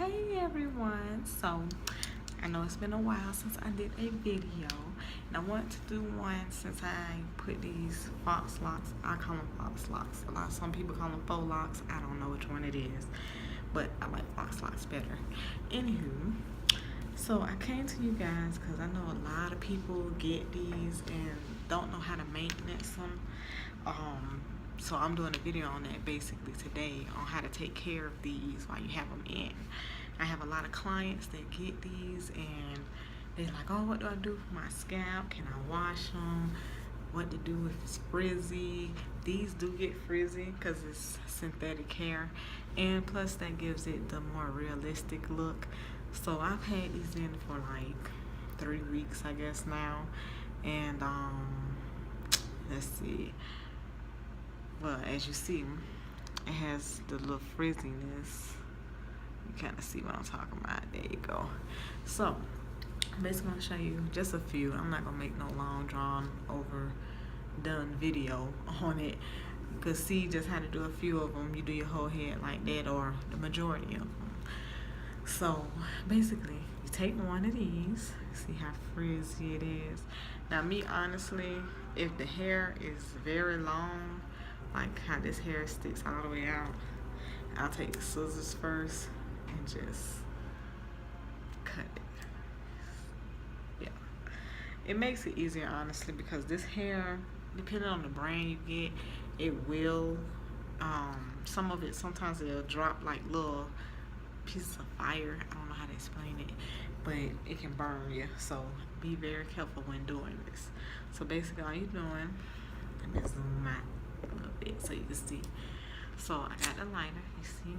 Hey everyone, so I know it's been a while since I did a video, and I want to do one since I put these Faux Locs. I call them Faux Locs. Some people call them Faux Locs. I don't know which one it is, but I like Faux Locs better. Anywho, so I came to you guys because I know a lot of people get these and don't know how to maintenance them. So I'm doing a video on that basically today on how to take care of these while you have them in. I have a lot of clients that get these and they're like, oh, what do I do for my scalp? Can I wash them? What to do if it's frizzy? These do get frizzy because it's synthetic hair, and plus that gives it the more realistic look. So I've had these in for like 3 weeks, I guess now, and let's see. Well, as you see, it has the little frizziness. You kind of see what I'm talking about. There you go. So, I'm basically going to show you just a few. I'm not going to make no long, drawn, overdone video on it. Because see just how to do a few of them. You do your whole head like that, or the majority of them. So, basically, you take one of these. See how frizzy it is. Now, me, honestly, if the hair is very long, like how this hair sticks all the way out, I'll take the scissors first and just cut it. Yeah, it makes it easier, honestly, because this hair, depending on the brand you get, it will some of it, sometimes it'll drop like little pieces of fire. I don't know how to explain it, but it can burn you, so be very careful when doing this. So basically all you're doing, let me zoom out a little bit so you can see. So I got the lighter, you see,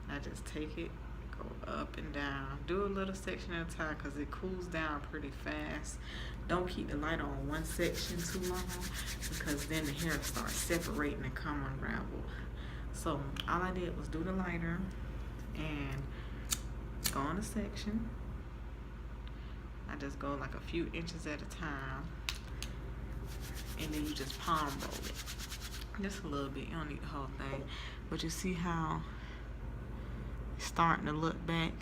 I just take it, go up and down, do a little section at a time because it cools down pretty fast. Don't keep the lighter on one section too long because then the hair starts separating and come unraveled. So all I did was do the lighter and go on a section. I just go like a few inches at a time, and then you just palm roll it just a little bit. You don't need the whole thing, but you see how it's starting to look back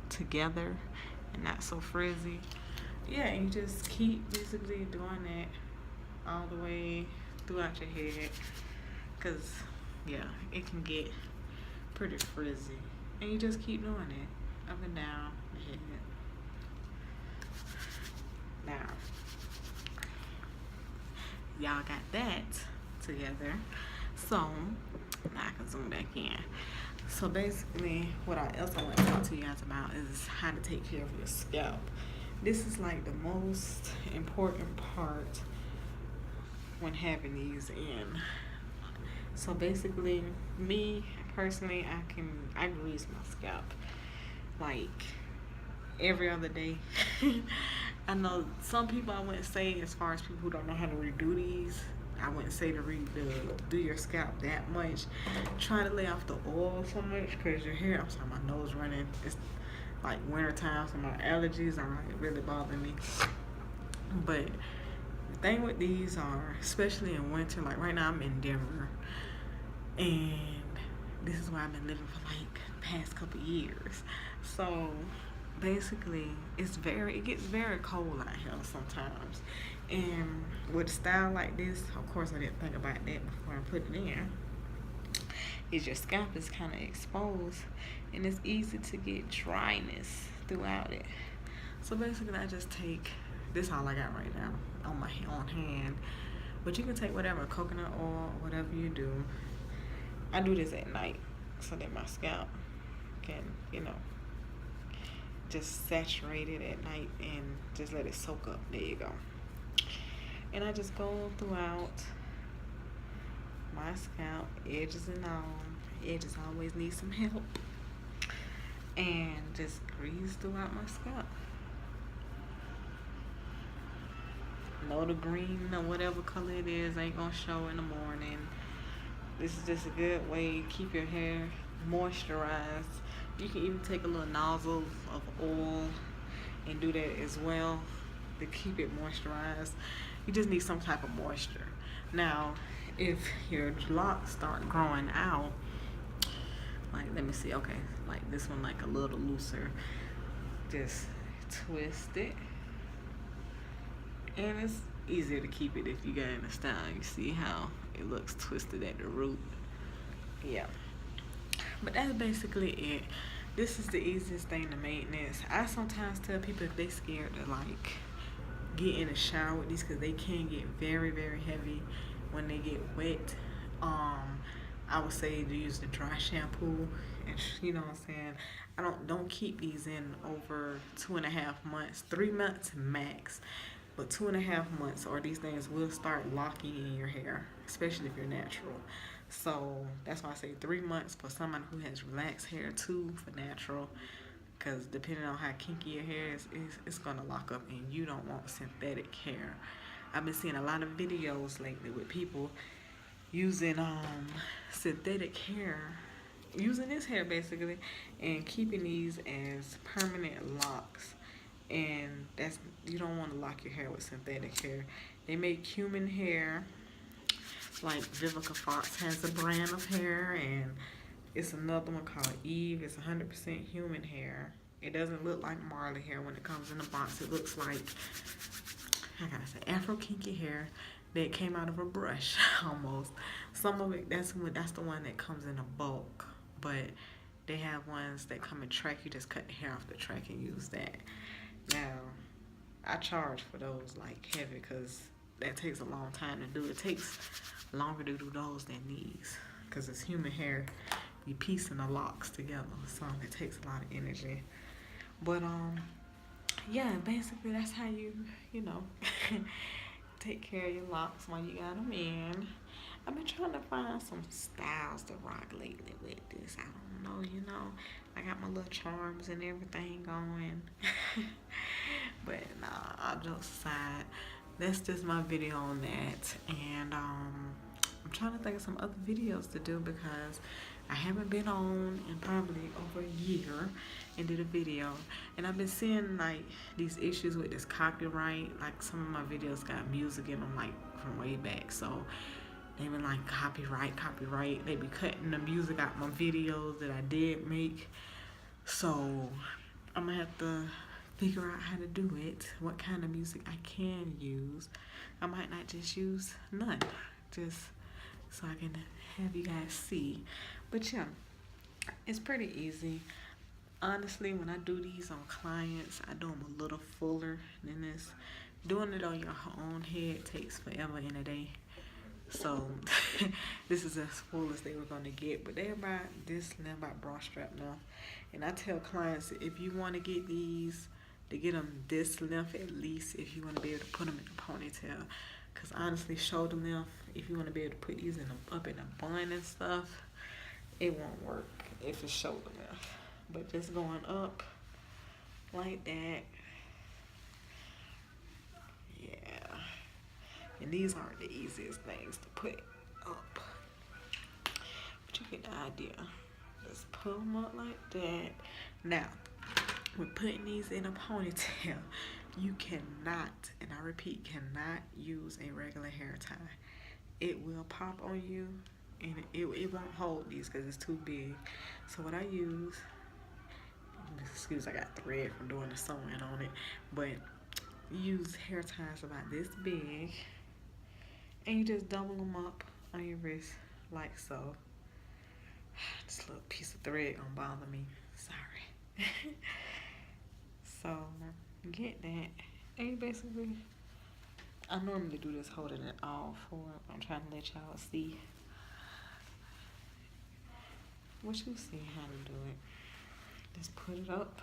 together and not so frizzy. Yeah, and you just keep basically doing that all the way throughout your head, because yeah, it can get pretty frizzy, and you just keep doing it up and down the head. Now y'all got that together, so now I can zoom back in. So basically what else I want to talk to you guys about is how to take care of your scalp. This is like the most important part when having these in. So basically, me personally, I grease my scalp like every other day. I know some people, I wouldn't say, as far as people who don't know how to redo these, I wouldn't say to do your scalp that much. Try to lay off the oil so much because your hair, I'm sorry, my nose running. It's like winter time, so my allergies are really bothering me. But the thing with these are, especially in winter, like right now I'm in Denver, and this is where I've been living for like the past couple years. So basically it gets very cold out here sometimes, and with a style like this, of course I didn't think about that before I put it in, is your scalp is kind of exposed and it's easy to get dryness throughout it. So basically I just take this, all I got right now on my own hand, but you can take whatever, coconut oil, whatever you do. I do this at night so that my scalp can, just saturate it at night and just let it soak up. There you go. And I just go throughout my scalp, edges and all. Edges always need some help. And just grease throughout my scalp. Know the green or whatever color it is ain't gonna show in the morning. This is just a good way to keep your hair moisturized. You can even take a little nozzle of oil and do that as well to keep it moisturized. You just need some type of moisture. Now, if your locks start growing out, like, let me see, okay, Like this one, like a little looser. Just twist it, and it's easier to keep it if you got in the style. You see how it looks twisted at the root. Yeah, but that's basically it. This is the easiest thing to maintenance. I sometimes tell people if they scared to like get in the shower with these, because they can get very, very heavy when they get wet. I would say to use the dry shampoo, and you know what I'm saying. I don't keep these in over 2.5 months, 3 months max, but 2.5 months, or these things will start locking in your hair, especially if you're natural. So that's why I say 3 months for someone who has relaxed hair, 2 for natural, because depending on how kinky your hair is, it's gonna lock up, and you don't want synthetic hair. I've been seeing a lot of videos lately with people using synthetic hair, using this hair basically, and keeping these as permanent locks. And that's, you don't want to lock your hair with synthetic hair. They make human hair, like Vivica Fox has a brand of hair, and it's another one called Eve. It's 100% human hair. It doesn't look like Marley hair when it comes in the box. It looks like, how can I say, Afro kinky hair that came out of a brush almost. Some of it, that's the one that comes in a bulk, but they have ones that come in track. You just cut the hair off the track and use that. Now, I charge for those like heavy, because that takes a long time to do. It takes longer to do those than these, because it's human hair. You piecing the locks together, so it takes a lot of energy. But yeah, basically that's how you know take care of your locks while you got them in. I've been trying to find some styles to rock lately with this. I don't know, you know. I got my little charms and everything going. But nah, all jokes aside, that's just my video on that. And I'm trying to think of some other videos to do, because I haven't been on in probably over a year and did a video. And I've been seeing like these issues with this copyright. Like some of my videos got music in them, like from way back. So they been like copyright. They be cutting the music out my videos that I did make. So I'm gonna have to figure out how to do it, what kind of music I can use. I might not just use none, just so I can have you guys see. But yeah, it's pretty easy. Honestly, when I do these on clients, I do them a little fuller than this. Doing it on your own head takes forever in a day. So this is as full as they were gonna get, but they're about this length, about bra strap length. And I tell clients, if you want to get these, to get them this length at least, if you want to be able to put them in a ponytail. Because honestly, shoulder length, if you want to be able to put these up in a bun and stuff, it won't work if it's shoulder length. But just going up like that, yeah. And these aren't the easiest things to put up, but you get the idea. Just pull them up like that. Now, with putting these in a ponytail, you cannot, and I repeat, cannot use a regular hair tie. It will pop on you, and it won't hold these because it's too big. So what I use, excuse, I got thread from doing the sewing on it, but you use hair ties about this big, and you just double them up on your wrist like so. This little piece of thread gonna bother me, sorry. So get that, and basically, I normally do this holding it all forward. I'm trying to let y'all see what you see how to do it. Just put it up.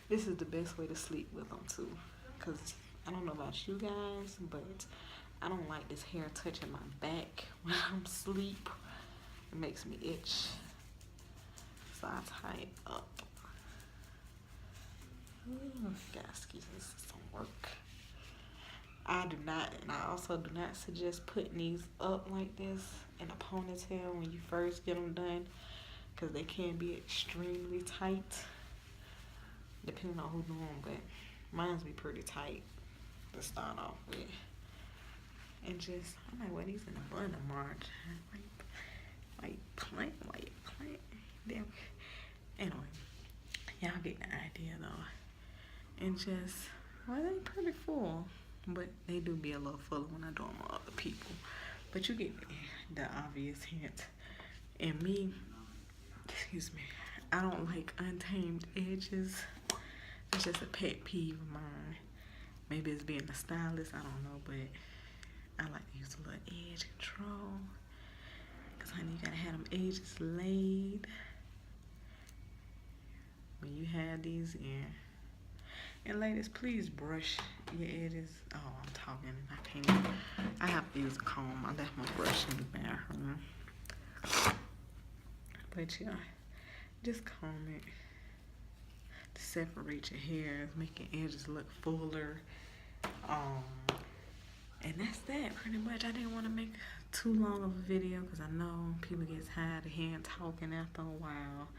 This is the best way to sleep with them too, because I don't know about you guys, but I don't like this hair touching my back when I'm asleep. It makes me itch, so I tie it up. Guys, excuse me, this is some work. I do not, and I also do not suggest putting these up like this in a ponytail when you first get them done, because they can be extremely tight, depending on who's doing them, but mine's be pretty tight to start off with. And just, I might wear these in a bun tomorrow, like plant. Then Anyway, y'all get the idea though. And just, well, they pretty full, but they do be a little fuller when I do them on other people. But you get the obvious hint. And me, excuse me, I don't like untamed edges. It's just a pet peeve of mine. Maybe it's being a stylist, I don't know, but I like to use a little edge control. Cause honey, you gotta have them edges laid when you have these in. And ladies, please brush your edges. Oh, I'm talking and I can't even. I have to use a comb. I left my brush in the bathroom. But yeah, just comb it to separate your hairs, make your edges look fuller. And that's that pretty much. I didn't want to make too long of a video because I know people get tired of hearing talking after a while.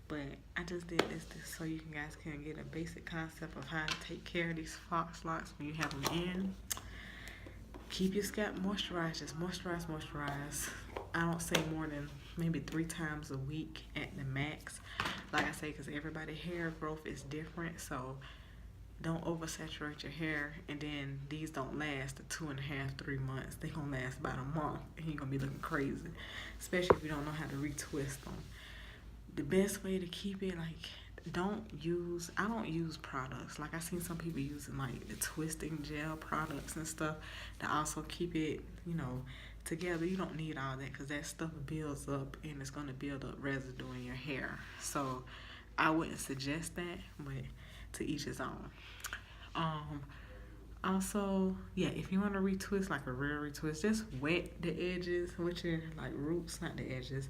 But I just did this so you guys can get a basic concept of how to take care of these Faux Locs when you have them in. Keep your scalp moisturized. Just moisturize, moisturize. I don't say more than maybe 3 times a week at the max. Like I say, because everybody's hair growth is different. So don't oversaturate your hair. And then these don't last 2.5, 3 months. They gonna last about a month. And you're gonna be looking crazy. Especially if you don't know how to retwist them. The best way to keep it, like, I don't use products. Like, I seen some people using, like, the twisting gel products and stuff to also keep it, you know, together. You don't need all that because that stuff builds up and it's going to build up residue in your hair. So, I wouldn't suggest that, but to each his own. Also, yeah, if you want to retwist, like a real retwist, just wet the edges with your, like, roots, not the edges,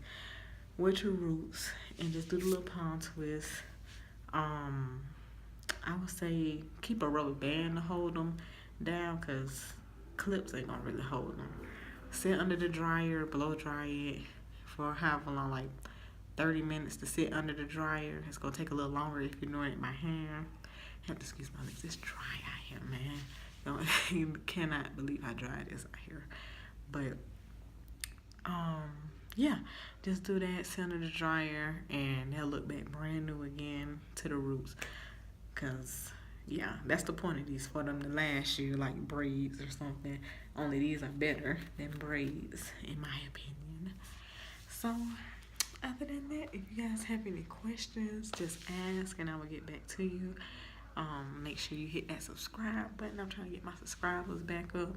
with your roots, and just do the little palm twist. I would say keep a rubber band to hold them down because clips ain't gonna really hold them. Sit under the dryer, blow dry it for however long, like 30 minutes to sit under the dryer. It's gonna take a little longer if you're doing it by hand. I have to excuse my legs, it's dry out here, man. You cannot believe how dry it is out here. But yeah, just do that, sit under the dryer, and they'll look back brand new again to the roots. Cause yeah, that's the point of these, for them to last you like braids or something. Only these are better than braids, in my opinion. So other than that, if you guys have any questions, just ask and I will get back to you. Make sure you hit that subscribe button. I'm trying to get my subscribers back up.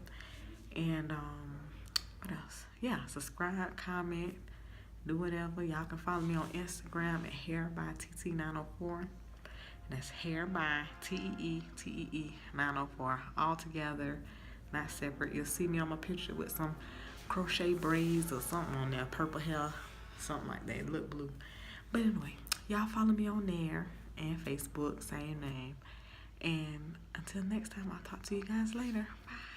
And what else? Yeah, subscribe, comment, do whatever. Y'all can follow me on Instagram at hairbytt904. That's hairby TEE 904. All together, not separate. You'll see me on my picture with some crochet braids or something on there, purple hair, something like that. Look blue. But anyway, y'all follow me on there and Facebook, same name. And until next time, I'll talk to you guys later. Bye.